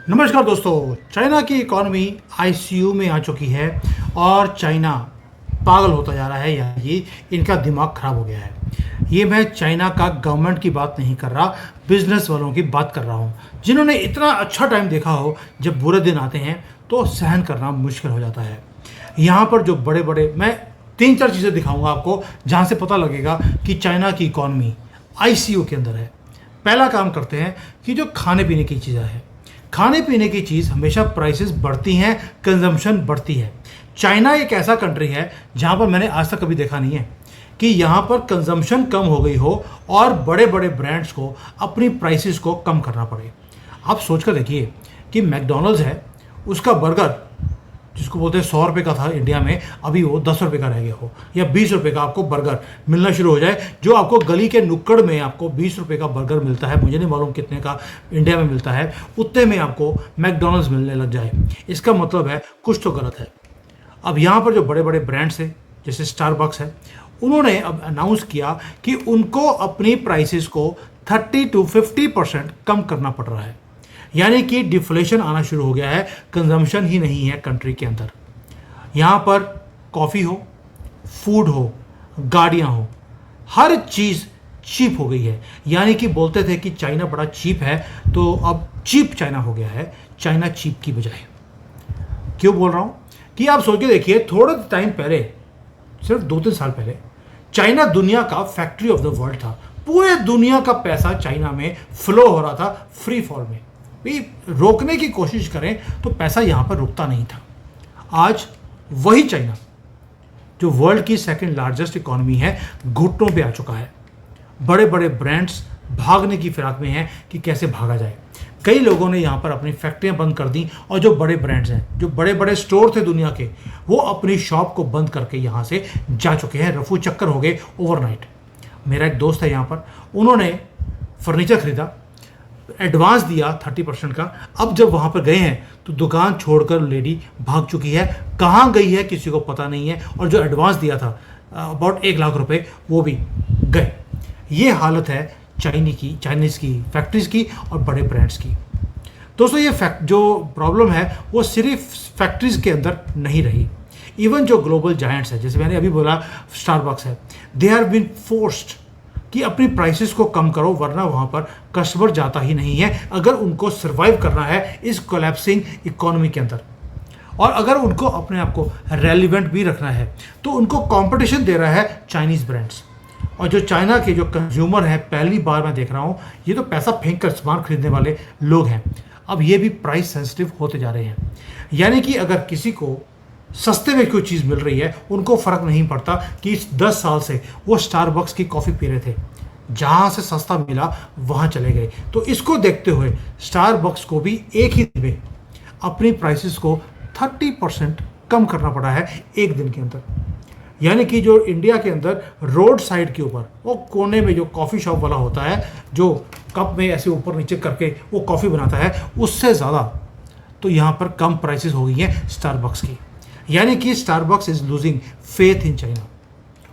नमस्कार दोस्तों। चाइना की इकॉनमी आईसीयू में आ चुकी है और चाइना पागल होता जा रहा है या ये इनका दिमाग खराब हो गया है। ये मैं चाइना का गवर्नमेंट की बात नहीं कर रहा, बिजनेस वालों की बात कर रहा हूँ, जिन्होंने इतना अच्छा टाइम देखा हो जब बुरे दिन आते हैं तो सहन करना मुश्किल हो जाता है। यहाँ पर जो बड़े बड़े मैं 3-4 चीज़ें दिखाऊंगा आपको जहाँ से पता लगेगा कि चाइना की इकॉनमी आईसीयू के अंदर है। पहला काम करते हैं कि जो खाने पीने की चीज़ें हैं, खाने पीने की चीज़ हमेशा प्राइसेस बढ़ती हैं, कंजम्पशन बढ़ती है। चाइना एक ऐसा कंट्री है जहाँ पर मैंने आज तक कभी देखा नहीं है कि यहाँ पर कंजम्पशन कम हो गई हो और बड़े बड़े ब्रांड्स को अपनी प्राइसेस को कम करना पड़े। आप सोच कर देखिए कि मैकडोनल्ड्स है, उसका बर्गर जिसको बोलते हैं 100 रुपये का था इंडिया में, अभी वो 10 रुपये का रह गया हो, या 20 रुपये का आपको बर्गर मिलना शुरू हो जाए। जो आपको गली के नुक्कड़ में आपको 20 रुपये का बर्गर मिलता है, मुझे नहीं मालूम कितने का इंडिया में मिलता है, उतने में आपको मैकडोनल्ड्स मिलने लग जाए। इसका मतलब है कुछ तो गलत है। अब यहाँ पर जो बड़े बड़े ब्रांड्स हैं जैसे स्टारबक्स है, उन्होंने अब अनाउंस किया कि उनको अपनी प्राइसेस को 30-50% कम करना पड़ रहा है। यानी कि डिफ्लेशन आना शुरू हो गया है, कंजम्पशन ही नहीं है कंट्री के अंदर। यहाँ पर कॉफ़ी हो, फूड हो, गाड़ियाँ हो, हर चीज़ चीप हो गई है। यानी कि बोलते थे कि चाइना बड़ा चीप है, तो अब चीप चाइना हो गया है, चाइना चीप की बजाय। क्यों बोल रहा हूँ कि आप सोच के देखिए, थोड़े टाइम पहले, सिर्फ 2-3 साल पहले, चाइना दुनिया का फैक्ट्री ऑफ द वर्ल्ड था। पूरे दुनिया का पैसा चाइना में फ्लो हो रहा था फ्री फॉल में। भी रोकने की कोशिश करें तो पैसा यहाँ पर रुकता नहीं था। आज वही चाइना जो वर्ल्ड की सेकंड लार्जेस्ट इकॉनमी है, घुटनों पे आ चुका है। बड़े बड़े ब्रांड्स भागने की फिराक में हैं कि कैसे भागा जाए। कई लोगों ने यहाँ पर अपनी फैक्ट्रियाँ बंद कर दी, और जो बड़े ब्रांड्स हैं, जो बड़े बड़े स्टोर थे दुनिया के, वो अपनी शॉप को बंद करके यहाँ से जा चुके हैं। रफू चक्कर हो गए ओवरनाइट। मेरा एक दोस्त है यहाँ पर, उन्होंने फर्नीचर खरीदा, एडवांस दिया 30% का। अब जब वहाँ पर गए हैं तो दुकान छोड़कर लेडी भाग चुकी है। कहाँ गई है किसी को पता नहीं है, और जो एडवांस दिया था अबाउट 1 लाख रुपए, वो भी गए। ये हालत है चाइनीज़ की फैक्ट्रीज़ की और बड़े ब्रांड्स की। दोस्तों, ये जो प्रॉब्लम है वो सिर्फ फैक्ट्रीज़ के अंदर नहीं रही। इवन जो ग्लोबल जायंट्स है, जैसे मैंने अभी बोला स्टारबक्स है, दे हैव बीन फोर्स्ड कि अपनी प्राइसेस को कम करो, वरना वहाँ पर कस्टमर जाता ही नहीं है अगर उनको सर्वाइव करना है इस कोलैप्सिंग इकोनॉमी के अंदर। और अगर उनको अपने आप को रेलिवेंट भी रखना है तो उनको कंपटीशन दे रहा है चाइनीज़ ब्रांड्स। और जो चाइना के जो कंज्यूमर हैं, पहली बार मैं देख रहा हूँ, ये तो पैसा फेंक कर सामान खरीदने वाले लोग हैं, अब ये भी प्राइस सेंसिटिव होते जा रहे हैं। यानी कि अगर किसी को सस्ते में कोई चीज़ मिल रही है, उनको फ़र्क नहीं पड़ता कि इस 10 साल से वो स्टारबक्स की कॉफ़ी पी रहे थे, जहाँ से सस्ता मिला वहाँ चले गए। तो इसको देखते हुए स्टारबक्स को भी एक ही दिन में अपनी प्राइसेस को 30% कम करना पड़ा है एक दिन के अंदर। यानी कि जो इंडिया के अंदर रोड साइड के ऊपर वो कोने में जो कॉफ़ी शॉप वाला होता है, जो कप में ऐसे ऊपर नीचे करके वो कॉफ़ी बनाता है, उससे ज़्यादा तो यहाँ पर कम प्राइसेस हो गई हैं स्टारबक्स की। यानी कि Starbucks is losing faith in China.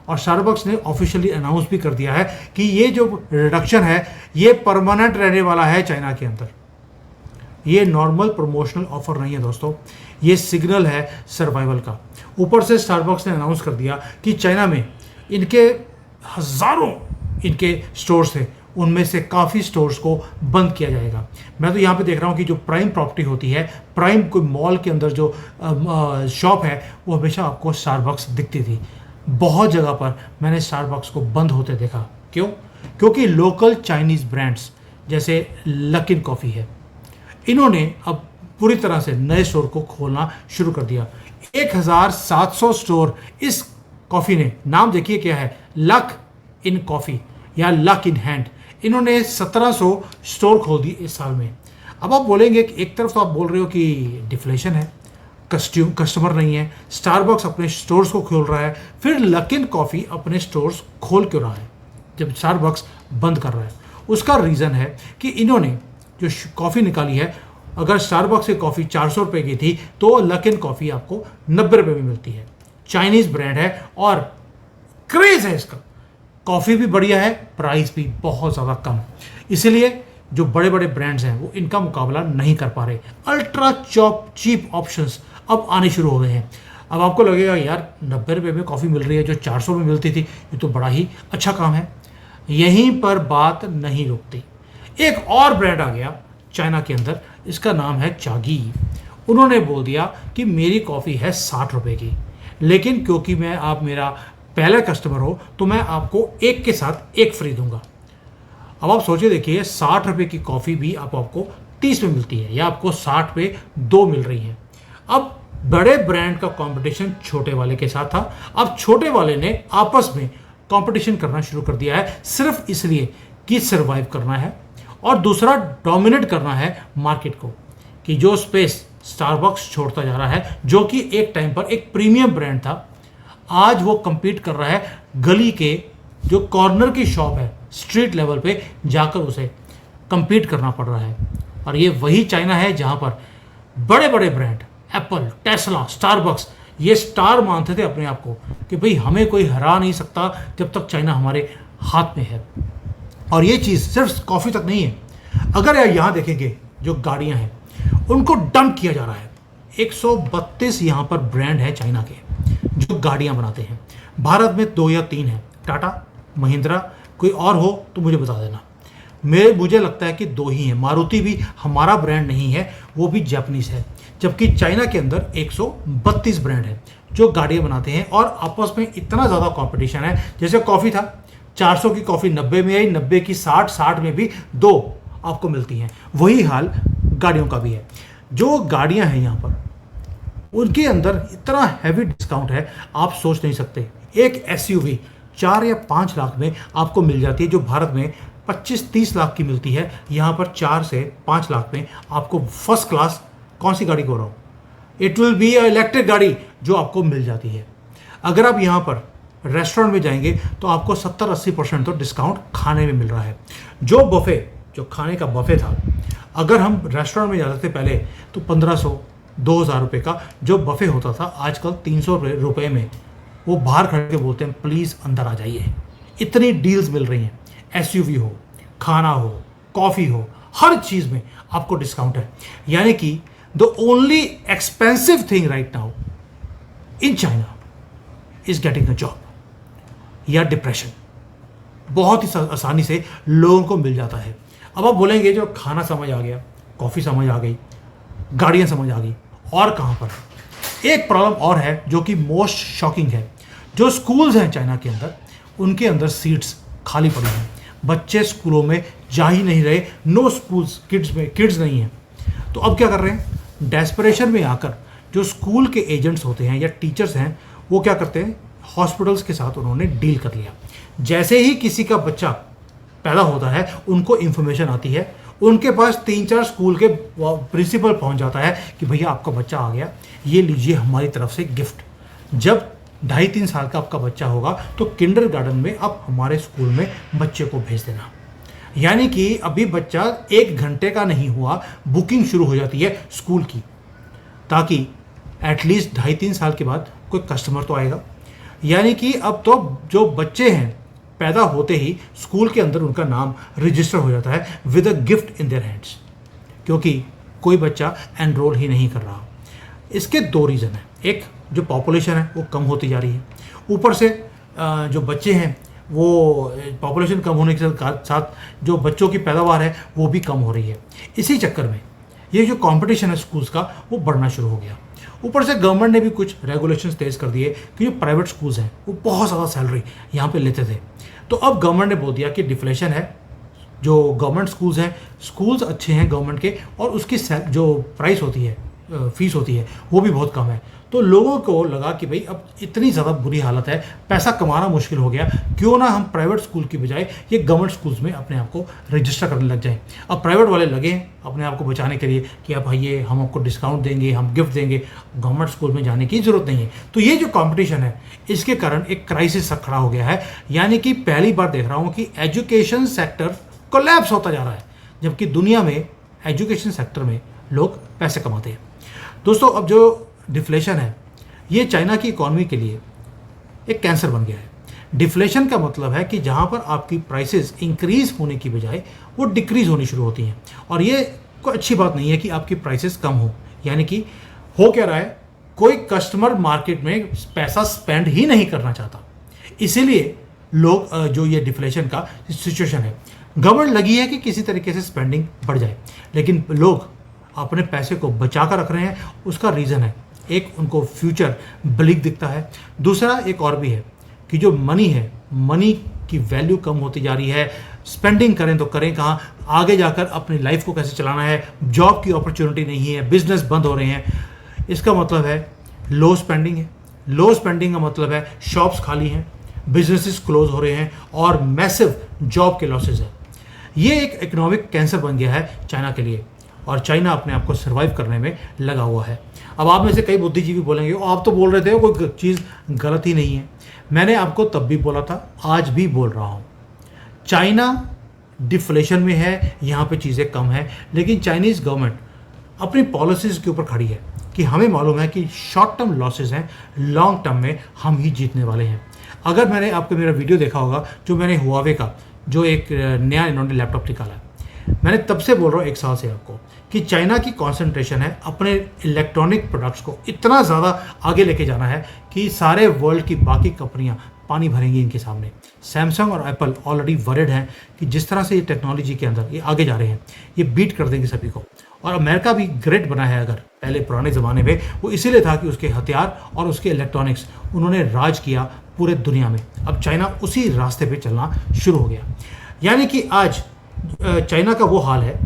और स्टारबक्स ने ऑफिशियली अनाउंस भी कर दिया है कि ये जो रिडक्शन है ये परमानेंट रहने वाला है चाइना के अंदर। ये नॉर्मल प्रमोशनल ऑफर नहीं है दोस्तों, ये सिग्नल है सर्वाइवल का। ऊपर से स्टारबक्स ने अनाउंस कर दिया कि चाइना में इनके हज़ारों इनके स्टोर्स थे, उनमें से काफ़ी स्टोर्स को बंद किया जाएगा। मैं तो यहाँ पे देख रहा हूँ कि जो प्राइम प्रॉपर्टी होती है, प्राइम कोई मॉल के अंदर जो शॉप है, वो हमेशा आपको स्टारबक्स दिखती थी। बहुत जगह पर मैंने स्टारबक्स को बंद होते देखा। क्यों? क्योंकि लोकल चाइनीज़ ब्रांड्स जैसे लकिन कॉफ़ी है, इन्होंने अब पूरी तरह से नए स्टोर को खोलना शुरू कर दिया। 1700 स्टोर इस कॉफ़ी ने, नाम देखिए क्या है, लक इन कॉफ़ी या लक इन हैंड, इन्होंने 1700 स्टोर खोल दिए इस साल में। अब आप बोलेंगे कि एक तरफ तो आप बोल रहे हो कि डिफ्लेशन है, कस्टमर नहीं है, स्टारबक्स अपने स्टोर्स को खोल रहा है, फिर लकिन कॉफ़ी अपने स्टोर्स खोल क्यों रहा है जब स्टारबक्स बंद कर रहा है? उसका रीज़न है कि इन्होंने जो कॉफ़ी निकाली है, अगर स्टारबक्स की कॉफ़ी 400 रुपये की थी तो लकिन कॉफ़ी आपको 90 रुपये में मिलती है। चाइनीज़ ब्रांड है और क्रेज़ है इसका, कॉफ़ी भी बढ़िया है, प्राइस भी बहुत ज़्यादा कम। इसलिए जो बड़े बड़े ब्रांड्स हैं वो इनका मुकाबला नहीं कर पा रहे। अल्ट्रा चीप ऑप्शंस अब आने शुरू हो गए हैं। अब आपको लगेगा यार 90 रुपये में कॉफ़ी मिल रही है जो 400 में मिलती थी, ये तो बड़ा ही अच्छा काम है। यहीं पर बात नहीं रुकती। एक और ब्रांड आ गया चाइना के अंदर, इसका नाम है चागी। उन्होंने बोल दिया कि मेरी कॉफ़ी है 60 रुपये की, लेकिन क्योंकि मैं आप मेरा पहला कस्टमर हो तो मैं आपको एक के साथ एक फ्री दूंगा। अब आप सोचिए, देखिए 60 रुपये की कॉफ़ी भी आपको 30 में मिलती है या आपको 60 पे 2 मिल रही है। अब बड़े ब्रांड का कंपटीशन छोटे वाले के साथ था। अब छोटे वाले ने आपस में कंपटीशन करना शुरू कर दिया है, सिर्फ इसलिए कि सरवाइव करना है और दूसरा डोमिनेट करना है मार्केट को। कि जो स्पेस स्टारबक्स छोड़ता जा रहा है, जो कि एक टाइम पर एक प्रीमियम ब्रांड था, आज वो compete कर रहा है गली के जो कॉर्नर की शॉप है, स्ट्रीट लेवल पे जाकर उसे compete करना पड़ रहा है। और ये वही चाइना है जहां पर बड़े बड़े ब्रांड एप्पल, टेस्ला, स्टारबक्स ये स्टार मानते थे अपने आप को कि भाई हमें कोई हरा नहीं सकता जब तक चाइना हमारे हाथ में है। और ये चीज़ सिर्फ कॉफ़ी तक नहीं है। अगर यार यहाँ देखेंगे जो गाड़ियाँ हैं उनको डंप किया जा रहा है। 132 यहाँ पर ब्रांड है चाइना के जो गाड़ियाँ बनाते हैं। भारत में 2 या 3 है, टाटा, महिंद्रा, कोई और हो तो मुझे बता देना। मुझे लगता है कि 2 ही हैं। मारुति भी हमारा ब्रांड नहीं है, वो भी जापानीज है। जबकि चाइना के अंदर 132 ब्रांड है जो गाड़ियाँ बनाते हैं और आपस में इतना ज़्यादा कंपटीशन है। जैसे कॉफ़ी था, 400 की कॉफ़ी 90 में आई, 90 की 60, 60 में भी 2 आपको मिलती हैं। वही हाल गाड़ियों का भी है। जो गाड़ियाँ हैं यहाँ पर उनके अंदर इतना हैवी डिस्काउंट है, आप सोच नहीं सकते। एक SUV 4 या 5 लाख में आपको मिल जाती है, जो भारत में 25-30 लाख की मिलती है। यहाँ पर 4 से 5 लाख में आपको फर्स्ट क्लास, कौन सी गाड़ी को रहा हूँ, इट विल बी इलेक्ट्रिक गाड़ी जो आपको मिल जाती है। अगर आप यहाँ पर रेस्टोरेंट में जाएंगे तो आपको 70-80% तो डिस्काउंट खाने में मिल रहा है। जो बफे, जो खाने का बफे था, अगर हम रेस्टोरेंट में जाते थे पहले तो 1500-2000 रुपये का जो बफे होता था, आजकल 300 रुपये में वो बाहर खड़े के बोलते हैं प्लीज़ अंदर आ जाइए। इतनी डील्स मिल रही हैं। SUV हो, खाना हो, कॉफ़ी हो, हर चीज़ में आपको डिस्काउंट है। यानी कि the only expensive thing right now in China is getting a job या डिप्रेशन बहुत ही आसानी से लोगों को मिल जाता है। अब आप बोलेंगे जो खाना समझ आ गया, कॉफ़ी समझ आ गई, गाड़ियाँ समझ आ गई, और कहाँ पर एक प्रॉब्लम और है जो कि मोस्ट शॉकिंग है। जो स्कूल्स हैं चाइना के अंदर, उनके अंदर सीट्स खाली पड़ी हैं। बच्चे स्कूलों में जा ही नहीं रहे। नो स्कूल्स, किड्स नहीं हैं। तो अब क्या कर रहे हैं, डेस्परेशन में आकर जो स्कूल के एजेंट्स होते हैं या टीचर्स हैं, वो क्या करते हैं, हॉस्पिटल्स के साथ उन्होंने डील कर लिया। जैसे ही किसी का बच्चा पैदा होता है, उनको इन्फॉर्मेशन आती है, उनके पास 3-4 स्कूल के प्रिंसिपल पहुंच जाता है कि भैया आपका बच्चा आ गया, ये लीजिए हमारी तरफ से गिफ्ट। जब 2.5-3 साल का आपका बच्चा होगा तो किंडरगार्टन में आप हमारे स्कूल में बच्चे को भेज देना। यानी कि अभी बच्चा 1 घंटे का नहीं हुआ, बुकिंग शुरू हो जाती है स्कूल की, ताकि एटलीस्ट 2.5-3 साल के बाद कोई कस्टमर तो आएगा। यानी कि अब तो जो बच्चे हैं पैदा होते ही स्कूल के अंदर उनका नाम रजिस्टर हो जाता है with a gift in their hands, क्योंकि कोई बच्चा एनरोल ही नहीं कर रहा। इसके 2 रीज़न हैं। एक, जो पॉपुलेशन है वो कम होती जा रही है, ऊपर से जो बच्चे हैं वो पॉपुलेशन कम होने के साथ जो बच्चों की पैदावार है वो भी कम हो रही है। इसी चक्कर में ये जो कंपटीशन है स्कूल्स का वो बढ़ना शुरू हो गया। ऊपर से गवर्नमेंट ने भी कुछ रेगुलेशंस तेज कर दिए कि जो प्राइवेट स्कूल्स हैं वो बहुत ज़्यादा सैलरी यहाँ पे लेते थे। तो अब गवर्नमेंट ने बोल दिया कि डिफ्लेशन है। जो गवर्नमेंट स्कूल्स हैं, स्कूल्स अच्छे हैं गवर्नमेंट के, और उसकी जो प्राइस होती है, फीस होती है, वो भी बहुत कम है। तो लोगों को लगा कि भाई अब इतनी ज़्यादा बुरी हालत है, पैसा कमाना मुश्किल हो गया, क्यों ना हम प्राइवेट स्कूल की बजाय ये गवर्नमेंट स्कूल्स में अपने आप को रजिस्टर करने लग जाएं। अब प्राइवेट वाले लगे अपने आप को बचाने के लिए कि अब भाई हम आपको डिस्काउंट देंगे, हम गिफ्ट देंगे, गवर्नमेंट स्कूल में जाने की ज़रूरत नहीं है। तो ये जो कॉम्पिटिशन है, इसके कारण एक क्राइसिस सा खड़ा हो गया है। यानी कि पहली बार देख रहा हूँ कि एजुकेशन सेक्टर कोलैप्स होता जा रहा है, जबकि दुनिया में एजुकेशन सेक्टर में लोग पैसे कमाते हैं। दोस्तों, अब जो डिफ्लेशन है ये चाइना की इकॉनमी के लिए एक कैंसर बन गया है। डिफ्लेशन का मतलब है कि जहां पर आपकी प्राइसेस इंक्रीज होने की बजाय वो डिक्रीज होनी शुरू होती हैं। और ये कोई अच्छी बात नहीं है कि आपकी प्राइसेस कम हो। यानी कि हो क्या रहा है, कोई कस्टमर मार्केट में पैसा स्पेंड ही नहीं करना चाहता, इसीलिए लोग जो ये डिफ्लेशन का सिचुएशन है, गवर्नमेंट लगी है कि किसी तरीके से स्पेंडिंग बढ़ जाए, लेकिन लोग अपने पैसे को बचा कर रख रहे हैं। उसका रीज़न है, एक उनको फ्यूचर ब्लिक दिखता है, दूसरा एक और भी है कि जो मनी है, मनी की वैल्यू कम होती जा रही है। स्पेंडिंग करें तो करें कहाँ, आगे जाकर अपनी लाइफ को कैसे चलाना है, जॉब की अपॉर्चुनिटी नहीं है, बिजनेस बंद हो रहे हैं। इसका मतलब है लो स्पेंडिंग है। लो स्पेंडिंग का मतलब है शॉप्स खाली हैं, बिजनेसेस क्लोज हो रहे हैं और मैसिव जॉब के लॉसेज है। ये एक इकोनॉमिक कैंसर बन गया है चाइना के लिए, और चाइना अपने आप को सर्वाइव करने में लगा हुआ है। अब आप में से कई बुद्धिजीवी बोलेंगे, आप तो बोल रहे थे कोई चीज़ गलत ही नहीं है। मैंने आपको तब भी बोला था, आज भी बोल रहा हूँ, चाइना डिफ्लेशन में है, यहाँ पे चीज़ें कम है, लेकिन चाइनीज़ गवर्नमेंट अपनी पॉलिसीज़ के ऊपर खड़ी है कि हमें मालूम है कि शॉर्ट टर्म लॉसेज हैं, लॉन्ग टर्म में हम ही जीतने वाले हैं। अगर मैंने आपको मेरा वीडियो देखा होगा जो मैंने हुआवे का जो एक नया इन्होंने लैपटॉप निकाला है, मैंने तब से बोल रहा हूँ 1 साल से आपको कि चाइना की कंसंट्रेशन है अपने इलेक्ट्रॉनिक प्रोडक्ट्स को इतना ज़्यादा आगे लेके जाना है कि सारे वर्ल्ड की बाकी कंपनियां पानी भरेंगी इनके सामने। सैमसंग और एप्पल ऑलरेडी वरिड हैं कि जिस तरह से ये टेक्नोलॉजी के अंदर ये आगे जा रहे हैं, ये बीट कर देंगे सभी को। और अमेरिका भी ग्रेट बना है, अगर पहले पुराने ज़माने में वो इसीलिए था कि उसके हथियार और उसके इलेक्ट्रॉनिक्स उन्होंने राज किया पूरे दुनिया में। अब चाइना उसी रास्ते पे चलना शुरू हो गया। यानी कि आज चाइना का वो हाल है,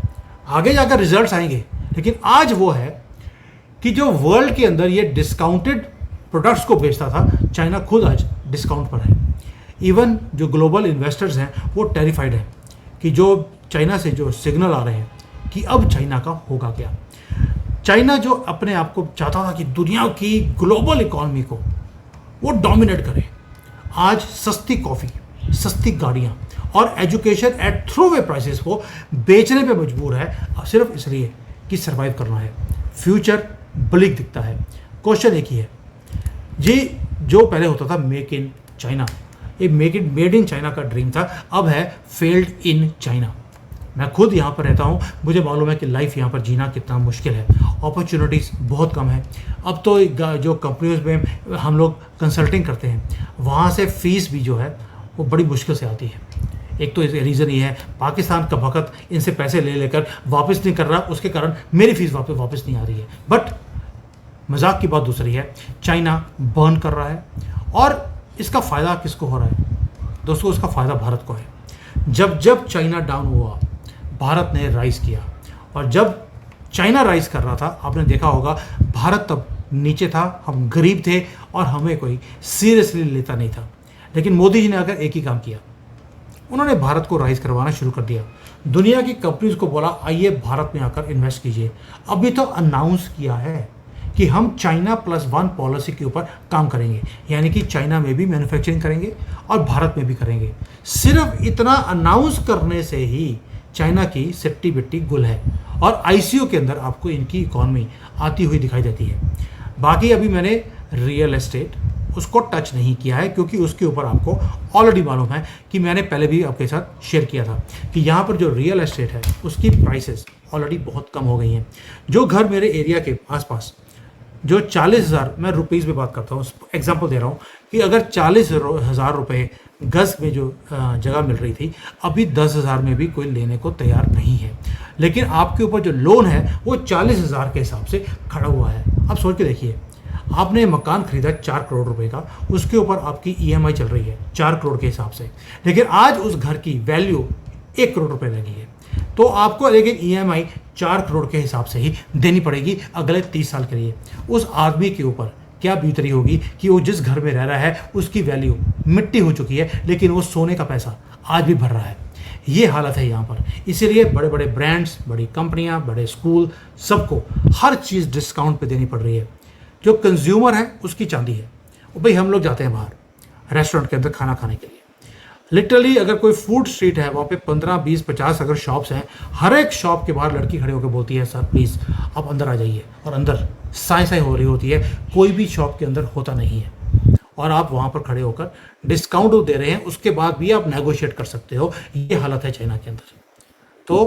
आगे जाकर रिजल्ट्स आएंगे, लेकिन आज वो है कि जो वर्ल्ड के अंदर ये डिस्काउंटेड प्रोडक्ट्स को बेचता था, चाइना खुद आज डिस्काउंट पर है। इवन जो ग्लोबल इन्वेस्टर्स हैं वो टेरिफाइड हैं कि जो चाइना से जो सिग्नल आ रहे हैं कि अब चाइना का होगा क्या। चाइना जो अपने आप को चाहता था कि दुनिया की ग्लोबल इकॉनमी को वो डोमिनेट करे, आज सस्ती कॉफ़ी, सस्ती गाड़ियाँ और एजुकेशन एट थ्रोवे प्राइसेस को बेचने पे मजबूर है, सिर्फ इसलिए कि सरवाइव करना है। फ्यूचर ब्लिक दिखता है। क्वेश्चन एक ही है जी, जो पहले होता था मेक इन चाइना, ये मेड इन चाइना का ड्रीम था, अब है फेल्ड इन चाइना। मैं खुद यहाँ पर रहता हूँ, मुझे मालूम है कि लाइफ यहाँ पर जीना कितना मुश्किल है, अपॉर्चुनिटीज़ बहुत कम है। अब तो जो कंपनीज में हम लोग कंसल्टिंग करते हैं, वहाँ से फ़ीस भी जो है वो बड़ी मुश्किल से आती है। एक तो रीज़न ये है, पाकिस्तान का वक्त इनसे पैसे ले लेकर वापस नहीं कर रहा, उसके कारण मेरी फ़ीस वापस नहीं आ रही है। बट मजाक की बात दूसरी है, चाइना बर्न कर रहा है और इसका फ़ायदा किसको हो रहा है दोस्तों? उसका फ़ायदा भारत को है। जब चाइना डाउन हुआ, भारत ने राइज़ किया, और जब चाइना राइज़ कर रहा था, आपने देखा होगा भारत तब नीचे था, हम गरीब थे और हमें कोई सीरियसली लेता नहीं था। लेकिन मोदी जी ने आकर एक ही काम किया, उन्होंने भारत को राइज़ करवाना शुरू कर दिया। दुनिया की कंपनीज को बोला आइए भारत में आकर इन्वेस्ट कीजिए। अभी तो अनाउंस किया है कि हम चाइना +1 पॉलिसी के ऊपर काम करेंगे, यानी कि चाइना में भी मैन्युफैक्चरिंग करेंगे और भारत में भी करेंगे। सिर्फ इतना अनाउंस करने से ही चाइना की सिट्टी बिट्टी गुल है, और आईसीयू के अंदर आपको इनकी इकॉनमी आती हुई दिखाई देती है। बाकी अभी मैंने रियल एस्टेट उसको टच नहीं किया है, क्योंकि उसके ऊपर आपको ऑलरेडी मालूम है कि मैंने पहले भी आपके साथ शेयर किया था कि यहाँ पर जो रियल एस्टेट है उसकी प्राइसेस ऑलरेडी बहुत कम हो गई हैं। जो घर मेरे एरिया के आसपास जो 40,000, मैं रुपीज़ में बात करता हूँ, एग्जांपल दे रहा हूँ कि अगर 40,000 रुपये गज में जो जगह मिल रही थी, अभी 10,000 में भी कोई लेने को तैयार नहीं है। लेकिन आपके ऊपर जो लोन है वो 40,000 के हिसाब से खड़ा हुआ है। अब सोच के देखिए, आपने मकान खरीदा 4 करोड़ रुपए का, उसके ऊपर आपकी ईएमआई चल रही है 4 करोड़ के हिसाब से, लेकिन आज उस घर की वैल्यू 1 करोड़ रुपए लगी है, तो आपको लेकिन ईएमआई 4 करोड़ के हिसाब से ही देनी पड़ेगी अगले 30 साल के लिए। उस आदमी के ऊपर क्या बीत रही होगी कि वो जिस घर में रह रहा है उसकी वैल्यू मिट्टी हो चुकी है, लेकिन वो सोने का पैसा आज भी भर रहा है। ये हालत है यहाँ पर। इसीलिए बड़े बड़े ब्रांड्स, बड़ी कंपनियाँ, बड़े स्कूल, सबको हर चीज़ डिस्काउंट पे देनी पड़ रही है। जो कंज्यूमर है उसकी चांदी है। और भाई हम लोग जाते हैं बाहर रेस्टोरेंट के अंदर खाना खाने के लिए, लिटरली अगर कोई फूड स्ट्रीट है, वहाँ पे 15, 20, 50 अगर शॉप्स हैं, हर एक शॉप के बाहर लड़की खड़े होकर बोलती है सर प्लीज़ आप अंदर आ जाइए, और अंदर साई साई हो रही होती है, कोई भी शॉप के अंदर होता नहीं है, और आप वहाँ पर खड़े होकर डिस्काउंट दे रहे हैं, उसके बाद भी आप नेगोशिएट कर सकते हो। ये हालत है चाइना के अंदर। तो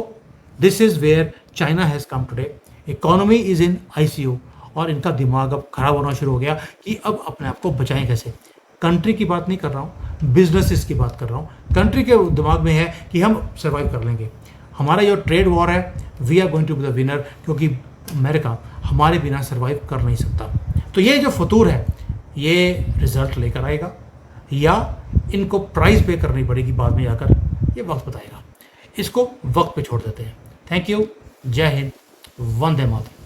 this is where China has come today. Economy is in ICU और इनका दिमाग अब खराब होना शुरू हो गया कि अब अपने आप को बचाएं कैसे। कंट्री की बात नहीं कर रहा हूँ, बिजनेसेस की बात कर रहा हूँ। कंट्री के दिमाग में है कि हम सर्वाइव कर लेंगे, हमारा जो ट्रेड वॉर है we are going to be the winner, क्योंकि अमेरिका हमारे बिना सर्वाइव कर नहीं सकता। तो ये जो फतूर है ये रिजल्ट लेकर आएगा या इनको प्राइस पे करनी पड़ेगी बाद में जाकर, ये वक्त बताएगा। इसको वक्त पे छोड़ देते हैं। थैंक यू, जय हिंद, वंदे मातरम।